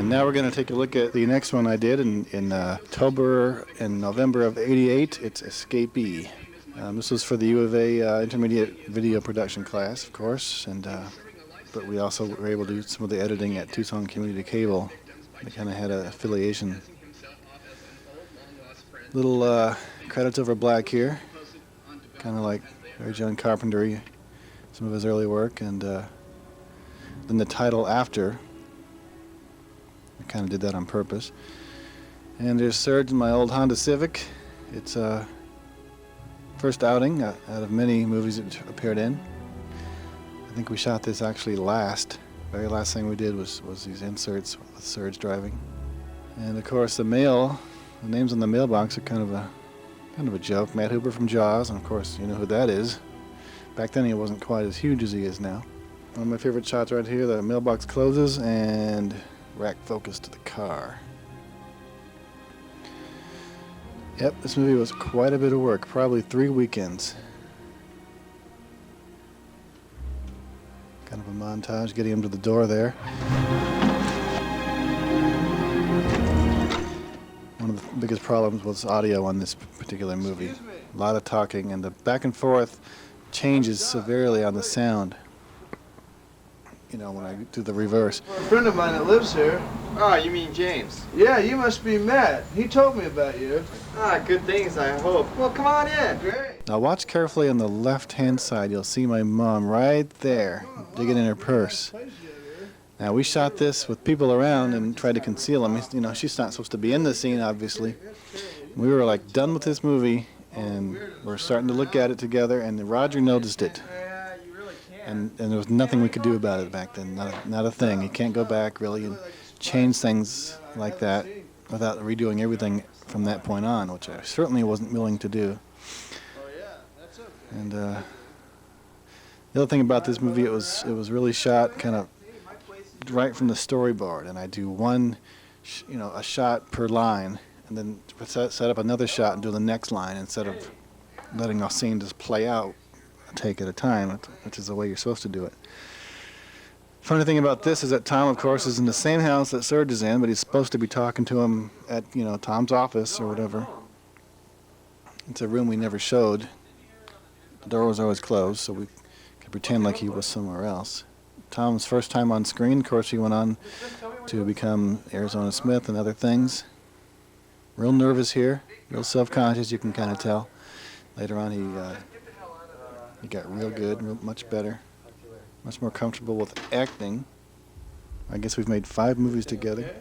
And now we're going to take a look at the next one I did in October and November of '88. It's Escapee. This was for the U of A intermediate video production class, of course, and but we also were able to do some of the editing at Tucson Community Cable. They kind of had an affiliation. Little credits over black here, kind of like very John Carpenter, some of his early work, and then the title after. I kind of did that on purpose. And there's Serge in my old Honda Civic. It's first outing out of many movies it appeared in. I think we shot this actually last. Very last thing we did was these inserts with Serge driving. And of course the names on the mailbox are kind of a joke. Matt Hooper from Jaws, and of course you know who that is. Back then he wasn't quite as huge as he is now. One of my favorite shots right here, the mailbox closes and rack focus to the car. Yep, this movie was quite a bit of work, probably 3 weekends. Kind of a montage getting him to the door there. One of the biggest problems was audio on this particular movie. A lot of talking, and the back and forth changes severely on the sound. You know, when I do the reverse. A friend of mine that lives here. Oh, you mean James? Yeah, you must be Matt. He told me about you. Ah, good things, I hope. Well, come on in. Great. Now watch carefully on the left-hand side. You'll see my mom right there, digging in her purse. Now we shot this with people around and tried to conceal them. You know, she's not supposed to be in the scene, obviously. We were like done with this movie, and we're starting to look at it together, and Roger noticed it. And there was nothing we could do about it back then, not a thing. You can't go back really and change things like that without redoing everything from that point on, which I certainly wasn't willing to do. And the other thing about this movie, it was really shot kind of right from the storyboard, and I do a shot per line, and then set up another shot and do the next line instead of letting a scene just play out. Take at a time, which is the way you're supposed to do it. Funny thing about this is that Tom, of course, is in the same house that Serge is in, but he's supposed to be talking to him at, Tom's office or whatever. It's a room we never showed. The door was always closed, so we could pretend like he was somewhere else. Tom's first time on screen, of course, he went on to become Arizona Smith and other things. Real nervous here, real self-conscious, you can kind of tell. Later on, he got real good, much better, much more comfortable with acting. I guess we've made 5 movies together.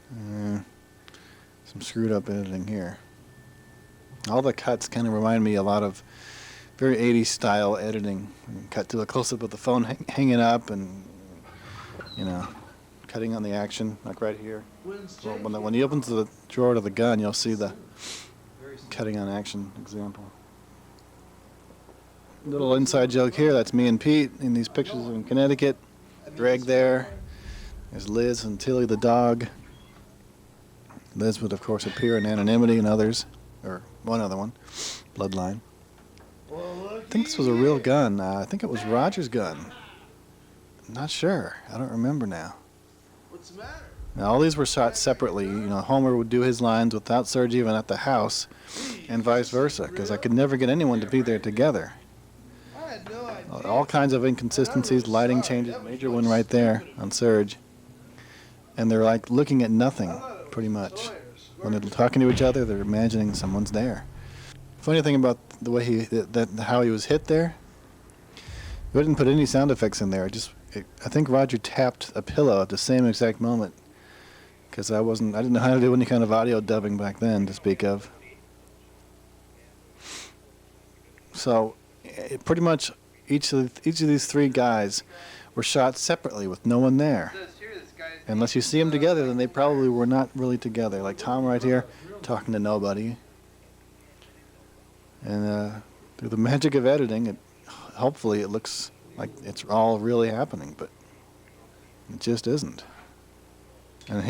Some screwed up editing here. All the cuts kind of remind me a lot of very 80s style editing. Cut to a close-up of the phone hanging up and, cutting on the action, like right here. Well, when he opens the drawer to the gun, you'll see the cutting on action example. Little inside joke here, that's me and Pete in these pictures in Connecticut. Greg there. There's Liz and Tilly the dog. Liz would of course appear in Anonymity and others, or one other one, Bloodline. I think this was a real gun. I think it was Roger's gun. I'm not sure. I don't remember now. What's the matter? Now, all these were shot separately. Homer would do his lines without Serge even at the house, and vice versa, because I could never get anyone to be there together. I had no idea. All kinds of inconsistencies, lighting changes, major one right there on Serge. And they're like looking at nothing, pretty much. When they're talking to each other, they're imagining someone's there. Funny thing about the way how he was hit there, we didn't put any sound effects in there. I think Roger tapped a pillow at the same exact moment. Because I didn't know how to do any kind of audio dubbing back then, to speak of. So, pretty much each of these 3 guys were shot separately with no one there. Unless you see them together, then they probably were not really together. Like Tom right here, talking to nobody. And through the magic of editing, hopefully it looks like it's all really happening, but it just isn't. And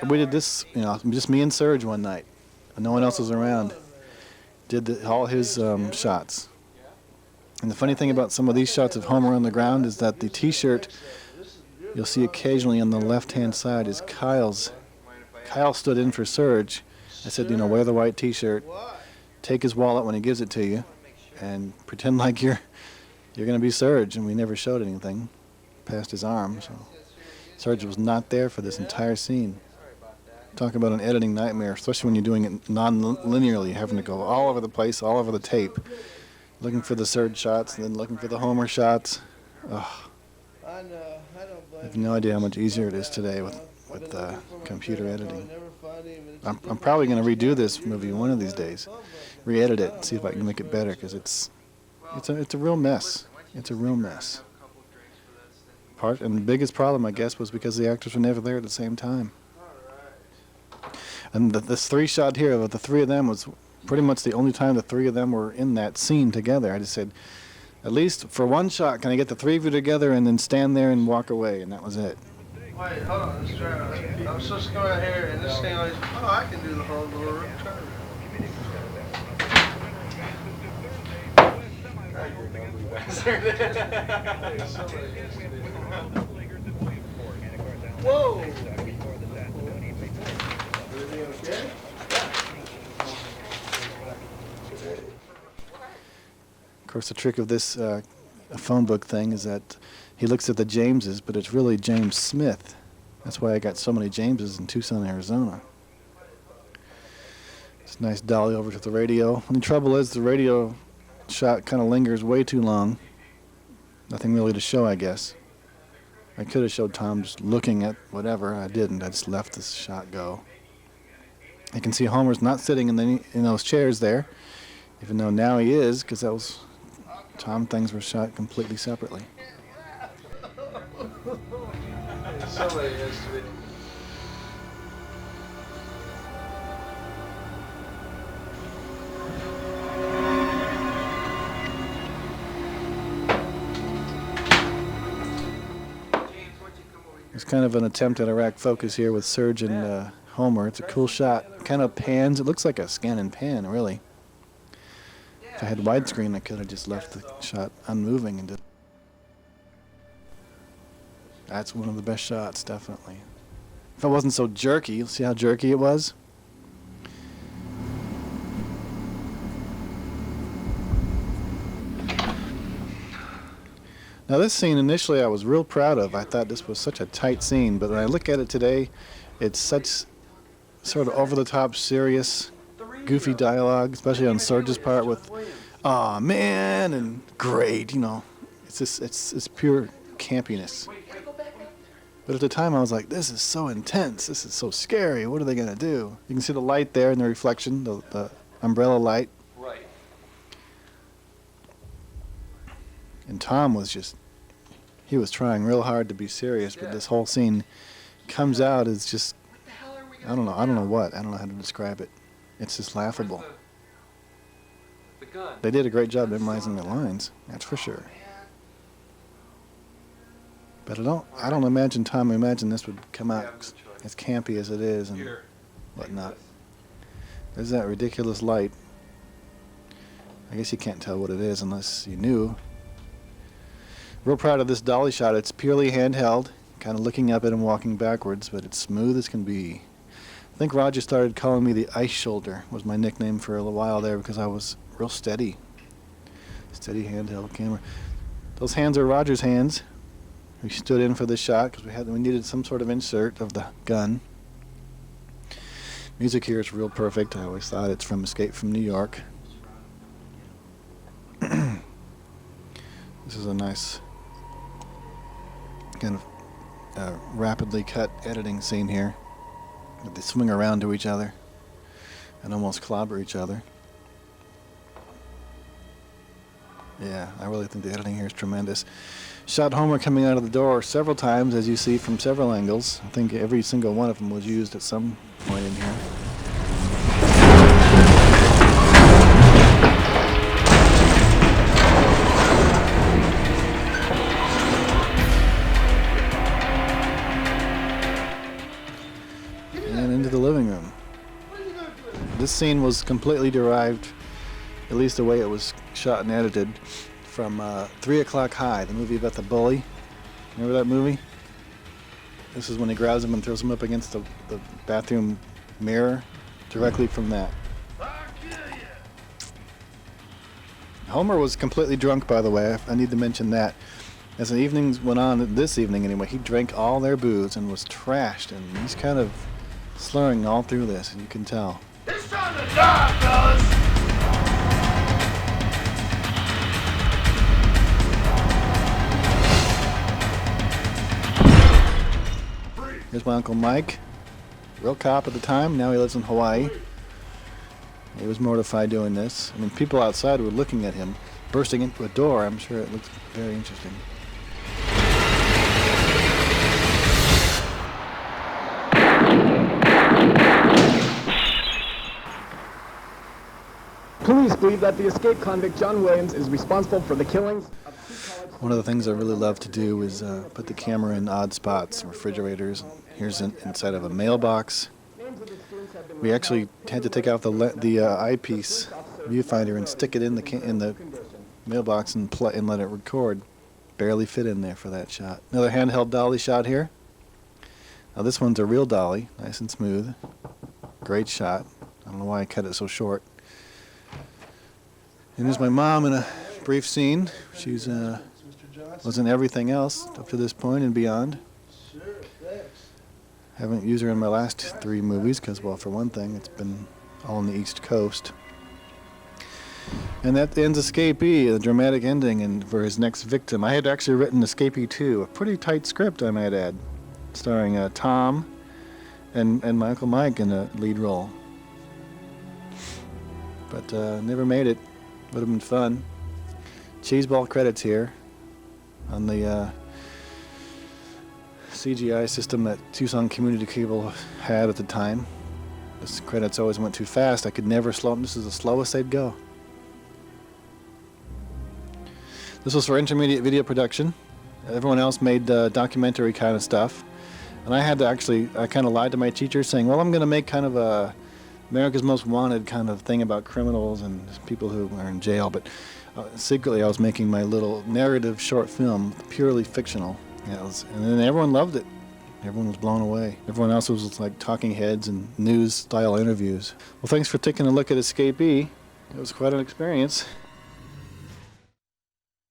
we did this, just me and Serge one night, and no one else was around. Did all his shots. And the funny thing about some of these shots of Homer on the ground is that the T-shirt you'll see occasionally on the left-hand side is Kyle's. Kyle stood in for Serge. I said, you know, wear the white T-shirt, take his wallet when he gives it to you, and pretend like you're going to be Serge. And we never showed anything past his arm. So Serge was not there for this entire scene. Talk about an editing nightmare, especially when you're doing it non-linearly, having to go all over the place, all over the tape, looking for the Serge shots and then looking for the Homer shots. Oh, I have no idea how much easier it is today with computer editing. I'm probably going to redo this movie one of these days, re-edit it, and see if I can make it better, because it's a real mess. It's a real mess. And the biggest problem, I guess, was because the actors were never there at the same time. And this three-shot here of the three of them was pretty much the only time the three of them were in that scene together. I just said, at least for one shot, can I get the three of you together and then stand there and walk away? And that was it. Wait, hold on. Let's try it. I'm supposed to come out here and this thing always. Oh, I can do the whole door. Try it. Whoa! Everything okay? Of course, the trick of this phone book thing is that he looks at the Jameses, but it's really James Smith. That's why I got so many Jameses in Tucson, Arizona. It's a nice dolly over to the radio. And the trouble is, the radio shot kind of lingers way too long. Nothing really to show, I guess. I could have showed Tom just looking at whatever. I didn't. I just left this shot go. You can see Homer's not sitting in those chairs there, even though now he is, because Tom things were shot completely separately. Somebody has to be. It's kind of an attempt at a rack focus here with Serge and Homer. It's a cool shot. Kind of pans. It looks like a scan and pan, really. If I had widescreen, I could have just left the shot unmoving and did. That's one of the best shots, definitely. If it wasn't so jerky, you'll see how jerky it was. Now this scene initially I was real proud of. I thought this was such a tight scene, but when I look at it today, it's such sort of over-the-top, serious, goofy dialogue, especially on Serge's part with, "Aw, man," and "great," you know. It's pure campiness. But at the time I was like, this is so intense, this is so scary, what are they going to do? You can see the light there in the reflection, the umbrella light. Right. And Tom was he was trying real hard to be serious, but this whole scene comes out as just, I don't know how to describe it. It's just laughable. They did a great job memorizing the lines, that's for sure. But I don't imagine Tom imagined this would come out as campy as it is and whatnot. There's that ridiculous light. I guess you can't tell what it is unless you knew. Real proud of this dolly shot. It's purely handheld, kind of looking up at him walking backwards, but it's smooth as can be. I think Roger started calling me the Ice Shoulder, was my nickname for a little while there, because I was real steady. Steady handheld camera. Those hands are Roger's hands. We stood in for this shot because we needed some sort of insert of the gun. Music here is real perfect. I always thought it's from Escape from New York. This is a nice kind of rapidly cut editing scene here. They swing around to each other and almost clobber each other. Yeah, I really think the editing here is tremendous. Shot Homer coming out of the door several times, as you see, from several angles. I think every single one of them was used at some point in here. And into the living room. This scene was completely derived, at least the way it was shot and edited, from 3 O'Clock High, the movie about the bully. Remember that movie? This is when he grabs him and throws him up against the bathroom mirror, directly from that. Homer was completely drunk, by the way. I need to mention that. As the evenings went on, this evening anyway, he drank all their booze and was trashed, and he's kind of slurring all through this, and you can tell. It's time to die, fellas! Here's my Uncle Mike, real cop at the time. Now he lives in Hawaii. He was mortified doing this. I mean, people outside were looking at him, bursting into a door. I'm sure it looked very interesting. Police believe that the escaped convict John Williams is responsible for the killings of One of the things I really love to do is put the camera in odd spots, refrigerators. Here's inside of a mailbox. We actually had to take out the eyepiece viewfinder and stick it in the mailbox and let it record. Barely fit in there for that shot. Another handheld dolly shot here. Now this one's a real dolly, nice and smooth. Great shot. I don't know why I cut it so short. And there's my mom in a brief scene. She's was in everything else up to this point and beyond. Sure, thanks. Haven't used her in my last 3 movies because, well, for one thing, it's been all on the East Coast. And that ends Escapee, the dramatic ending, and for his next victim. I had actually written Escapee 2, a pretty tight script, I might add, starring Tom and my Uncle Mike in a lead role. But never made it. Would have been fun. Cheeseball credits here on the CGI system that Tucson Community Cable had at the time. The credits always went too fast. I could never slow them. This is the slowest they'd go. This was for intermediate video production. Everyone else made documentary kind of stuff. And I had to I kind of lied to my teacher saying, well, I'm going to make kind of a America's Most Wanted kind of thing about criminals and people who are in jail, but secretly I was making my little narrative short film, purely fictional. And then everyone loved it. Everyone was blown away. Everyone else was like talking heads and news-style interviews. Well, thanks for taking a look at Escapee. It was quite an experience.